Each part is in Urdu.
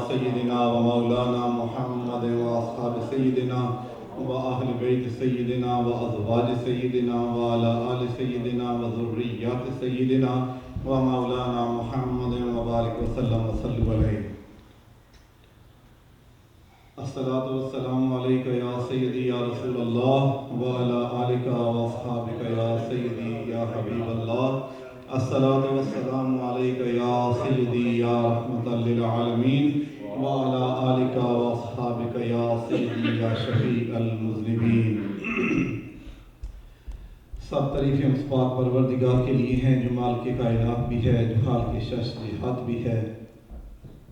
سيدنا ومولانا محمد وأصحاب سيدنا وأهل بيت سيدنا وأزواج سيدنا وعلى آل سيدنا وذريات سيدنا ومولانا محمد وبارك وسلم وصلوا عليه. الصلاة والسلام عليك يا سيدي يا رسول الله وعلى آلك وأصحابك يا سيدي يا حبيب الله. الصلاة والسلام عليك يا سيدي يا رحمة للعالمين وعلى آلك وأصحابك يا سيدي يا شفيع المذنبين. سب تعریفیں اس پاک پروردگار کے لیے ہیں جو مالک کائنات بھی ہے، جو خالق شش جہات بھی ہے،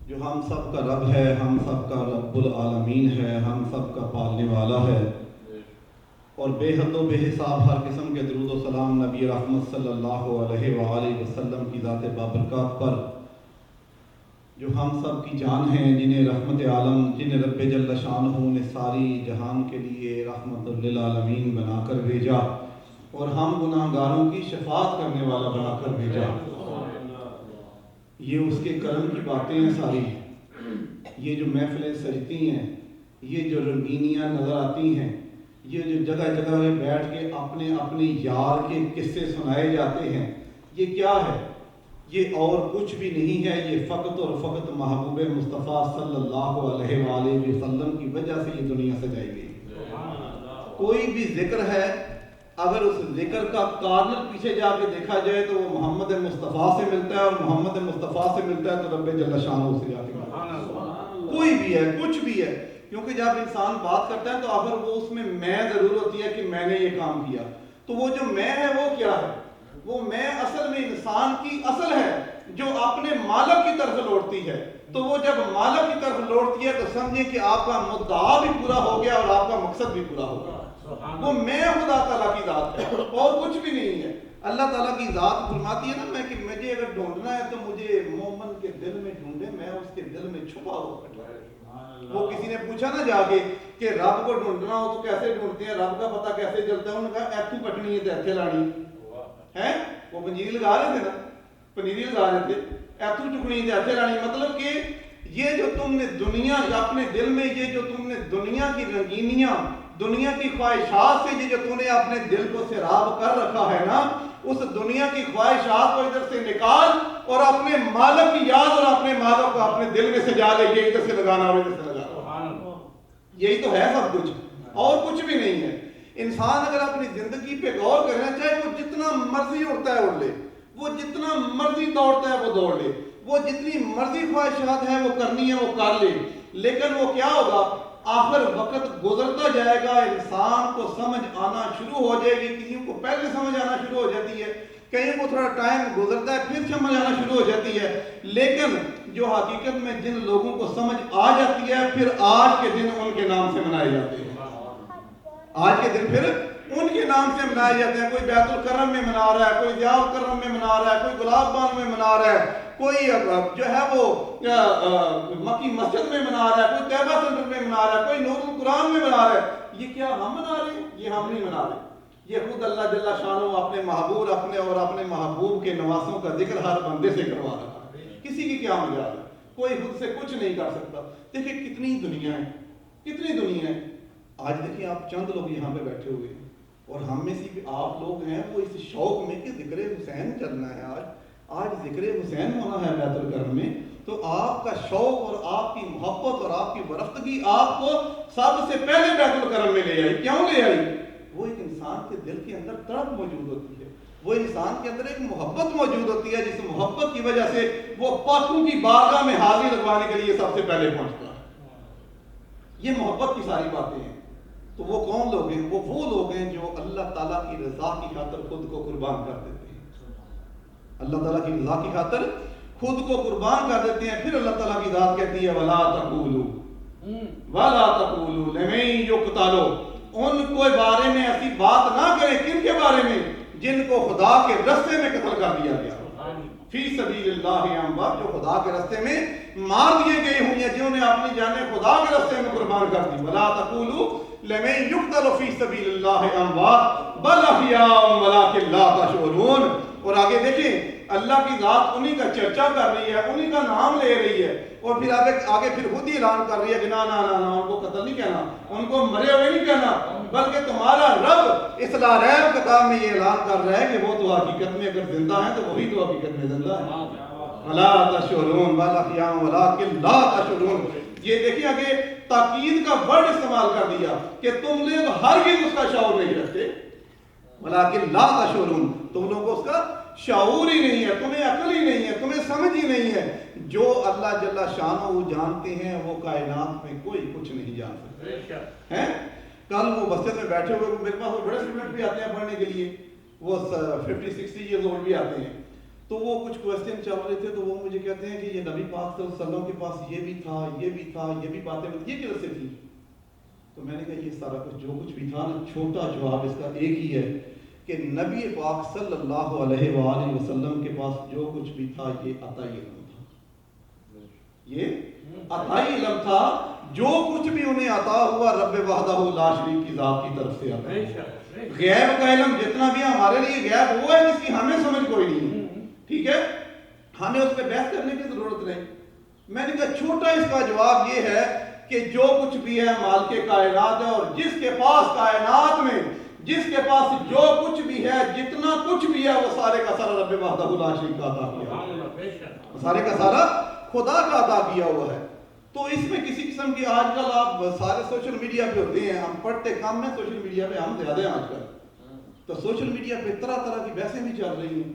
جو ہم سب کا رب ہے، ہم سب کا رب العالمین ہے، ہم سب کا پالنے والا ہے. اور بے حد و بے حساب ہر قسم کے درود و سلام نبی رحمت صلی اللہ علیہ وآلہ وسلم کی ذات بابرکات پر، جو ہم سب کی جان ہیں، جنہیں رحمت عالم، جنہیں رب جل شانہ نے ساری جہان کے لیے رحمت للعالمین بنا کر بھیجا اور ہم گناہ گاروں کی شفاعت کرنے والا بنا کر بھیجا. یہ اس کے کرم کی باتیں ہیں ساری. یہ جو محفلیں سجتی ہیں، یہ جو رنگینیاں نظر آتی ہیں، یہ جو جگہ جگہ میں بیٹھ کے اپنے اپنے یار کے قصے سنائے جاتے ہیں، یہ کیا ہے؟ یہ اور کچھ بھی نہیں ہے. یہ فقط اور فقط محبوب مصطفیٰ صلی اللہ علیہ وآلہ وسلم کی وجہ سے یہ دنیا سجائی گئی. کوئی بھی ذکر ہے، اگر اس ذکر کا کارنر پیچھے جا کے دیکھا جائے تو وہ محمد مصطفیٰ سے ملتا ہے، اور محمد مصطفیٰ سے ملتا ہے تو رب جل شانہ سے جا کے ملتا ہے. کوئی بھی ہے، کچھ بھی ہے. کیونکہ جب انسان بات کرتا ہے تو آخر وہ اس میں ضرور ہوتی ہے کہ میں نے یہ کام کیا. تو وہ جو میں ہے وہ کیا ہے؟ وہ میں اصل میں انسان کی اصل ہے جو اپنے مالک کی طرف لوٹتی ہے. تو وہ جب مالک کی طرف لوٹتی ہے تو سمجھیں کہ آپ کا مدعا بھی پورا ہو گیا اور آپ کا مقصد بھی پورا ہو گیا. وہ میں خدا تعالیٰ کی ذات ہے اور کچھ بھی نہیں ہے. اللہ تعالیٰ کی ذات فرماتی ہے نا، میں کہ مجھے اگر ڈھونڈنا ہے تو مجھے مومن کے دل میں ڈھونڈے، میں اس کے دل میں چھپا ہوا کٹا. وہ کسی نے پوچھا نا جا کے کہ رب کو ڈھونڈنا ہو تو کیسے ڈھونڈتے ہیں، رب کا پتہ کیسے چلتا ہے؟ انہوں نے کہا ایتھو پٹنی ہے تو ایتھے لانی ہے. وہ پنجیری لگا رہے تھے نا، پنیری لگا رہے تھے، ایتھو چکنی ہے تو ایتھے لانی. مطلب کہ یہ جو تم نے دنیا اپنے دل میں، یہ جو تم نے دنیا کی رنگینیاں، دنیا کی خواہشات سے یہ جو تم نے اپنے دل کو سیراب کر رکھا ہے نا، اس دنیا کی خواہشات کو ادھر سے نکال اور اپنے مالک کی یاد اور اپنے مالک کو اپنے دل میں سجا لے. یہ ادھر سے لگانا اور ادھر سے لگانا، یہی تو ہے سب کچھ، اور کچھ بھی نہیں ہے. انسان اگر اپنی زندگی پہ غور کرنا چاہے، وہ جتنا مرضی اڑتا ہے اڑ لے، وہ جتنا مرضی دوڑتا ہے وہ دوڑ لے، وہ جتنی مرضی خواہشات ہیں وہ کرنی ہے وہ کر لے، لیکن وہ کیا ہوگا؟ آخر وقت گزرتا جائے گا، انسان کو سمجھ آنا شروع ہو جائے گی. کسی کو پہلے سمجھ آنا شروع ہو جاتی ہے، کہیں کو تھوڑا ٹائم گزرتا ہے پھر سمجھ آنا شروع ہو جاتی ہے. لیکن جو حقیقت میں جن لوگوں کو سمجھ آ جاتی ہے، پھر آج کے دن ان کے نام سے منائے جاتے ہیں. آج کے دن پھر ان کے نام سے منائے جاتے ہیں. کوئی بیت الکرم میں منا رہا ہے، کوئی ضیاء الکرم میں منا رہا ہے، کوئی گلاب بان میں منا رہا ہے، کوئی جو ہے وہ مکی مسجد میں منا رہا ہے، کوئی طیبہ سینٹر میں منا رہا ہے، کوئی نور القرآن میں منا رہا ہے. یہ کیا ہم منا رہے ہیں؟ یہ ہم نہیں منا رہے. یہ خود اللہ جل شانہ اپنے محبوب اپنے محبوب کے نواسوں کا ذکر ہر بندے سے کروا رہا ہے. کسی کی کیا مجال ہے؟ کوئی خود سے کچھ نہیں کر سکتا. دیکھیں کتنی دنیا ہے، کتنی دنیا ہے. آج دیکھیں آپ چند لوگ یہاں پہ بیٹھے ہوئے ہیں اور ہم میں سے بھی آپ لوگ ہیں وہ اس شوق میں کہ ذکر حسین چلنا ہے. آج ذکر حسین ہونا ہے بیت الکرم میں، تو آپ کا شوق اور آپ کی محبت اور آپ کی ورفتگی آپ کو سب سے پہلے بیت الکرم میں لے آئی. کیوں لے آئی؟ وہ ایک انسان کے دل کے اندر تڑپ موجود ہوتی ہے، وہ انسان کے اندر ایک محبت موجود ہوتی ہے، جس محبت کی وجہ سے وہ پاکوں کی بارگاہ میں حاضری لگوانے کے لیے سب سے پہلے پہنچتا ہے. یہ محبت کی ساری باتیں ہیں. تو وہ کون لوگ ہیں؟ وہ لوگ ہیں جو اللہ تعالیٰ کی رضا کی خاطر خود کو قربان کر دیتے ہیں. اللہ تعالیٰ کی رضا کی خاطر خود کو قربان کر دیتے ہیں. پھر اللہ تعالیٰ کی ذات کہتی ہے وَلَا تَقُولُوا لِمَن يُقْتَلُ. ان کو بارے میں ایسی بات نہ کریں. کن کے بارے میں؟ جن کو خدا کے رستے میں قتل کر دیا گیا. فی سبیل اللہ اموات، جو خدا کے راستے میں مار دیے گئے ہوئی ہیں، جنہوں نے اپنی جانیں خدا کے راستے میں قربان کر دی. وَلَا تَقُولُوا لِمَن يُقْتَلُ فِي سَبِيلِ اللَّهِ أَمْوَاتٌ بَلْ أَحْيَاءٌ وَلَٰكِن لَّا تَشْعُرُونَ. اور آگے دیکھیں اللہ کی ذات انہی کا چرچا کر رہی ہے، انہی کا نام لے رہی ہے، اور پھر آگے پھر خود ہی اعلان کر رہی ہے کہ نا نا نا نا، ان کو قتل نہیں کہنا، ان کو مرے ہوئے نہیں کہنا، بلکہ تمہارا رب اس لا ریب کتاب میں یہ اعلان کر رہا ہے کہ وہ تو حقیقت میں اگر زندہ ہے تو وہی تو حقیقت میں زندہ ہے۔ وَلَا تَشْعُرُونَ وَالْأَحْيَاءُ وَلَٰكِن لَا تَشْعُرُونَ۔ یہ دیکھیں آگے تاکید کا ورڈ استعمال کر دیا کہ تم لوگ ہرگز اس کا شعور نہیں رکھتے، وَلَٰكِن لَا تَشْعُرُونَ، تم لوگوں کو اس کا شعور ہی نہیں ہے، تمہیں عقل ہی نہیں ہے، تمہیں سمجھ ہی نہیں ہے۔ جو اللہ جل شانہ وہ جانتے ہیں وہ کائنات میں کوئی کچھ نہیں جان سکتے ہیں۔ کل وہ مسجد میں بیٹھے ہوئے، میرے پاس وہ بڑے اسٹوڈنٹ بھی آتے ہیں پڑھنے کے لیے، وہ 50-60 ایئرز اولڈ بھی آتے ہیں، تو وہ کچھ کویسچن چل رہے تھے، تو وہ مجھے کہتے ہیں کہ یہ نبی پاک صلی اللہ علیہ وسلم کے پاس یہ بھی تھا، یہ بھی تھا، یہ بھی باتیں یہ کدھر سے تھی؟ تو میں نے کہا یہ سارا کچھ جو کچھ بھی تھا نا، چھوٹا جواب اس کا ایک ہی ہے کہ نبی پاک صلی اللہ علیہ وآلہ وسلم کے پاس جو کچھ بھی تھا یہ عطائی علم تھا، یہ عطائی علم تھا، جو کچھ بھی انہیں عطا ہوا رب وحدہ لا شریک کی ذات کی طرف سے عطا ہوا۔ غیب کا علم جتنا بھی ہمارے لیے غیب وہ ہے جس کی ہمیں سمجھ کوئی نہیں ہے، ٹھیک ہے، ہمیں اس پہ بحث کرنے کی ضرورت نہیں۔ میں نے کہا چھوٹا اس کا جواب یہ ہے کہ جو کچھ بھی ہے مالک کائنات ہے، اور جس کے پاس کائنات میں جس کے پاس جو کچھ بھی ہے، جتنا کچھ بھی ہے، وہ سارے کا سارا رب وحدہ لا شریک کا عطا کیا، سارے کا سارا خدا کا عطا کیا ہوا ہے۔ تو اس میں کسی قسم کی آج کل آپ سارے سوشل میڈیا پہ ہوتے ہیں، ہم پڑھتے کم ہیں، سوشل میڈیا پہ ہم زیادہ ہیں آج کل، تو سوشل میڈیا پہ طرح طرح کی بحثیں بھی چل رہی ہیں،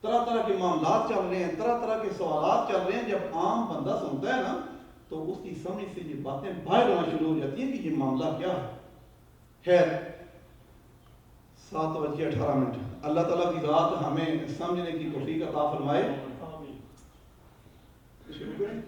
طرح طرح کے معاملات چل رہے ہیں، طرح طرح کے سوالات چل رہے ہیں۔ جب عام بندہ سنتا ہے نا تو اس کی سمجھ سے یہ باتیں باہر ہونا شروع ہو جاتی ہیں کہ یہ معاملہ کیا ہے۔ خیر 7:18۔ اللہ تعالیٰ کی ذات ہمیں سمجھنے کی توفیق عطا فرمائے۔ شروع کریں؟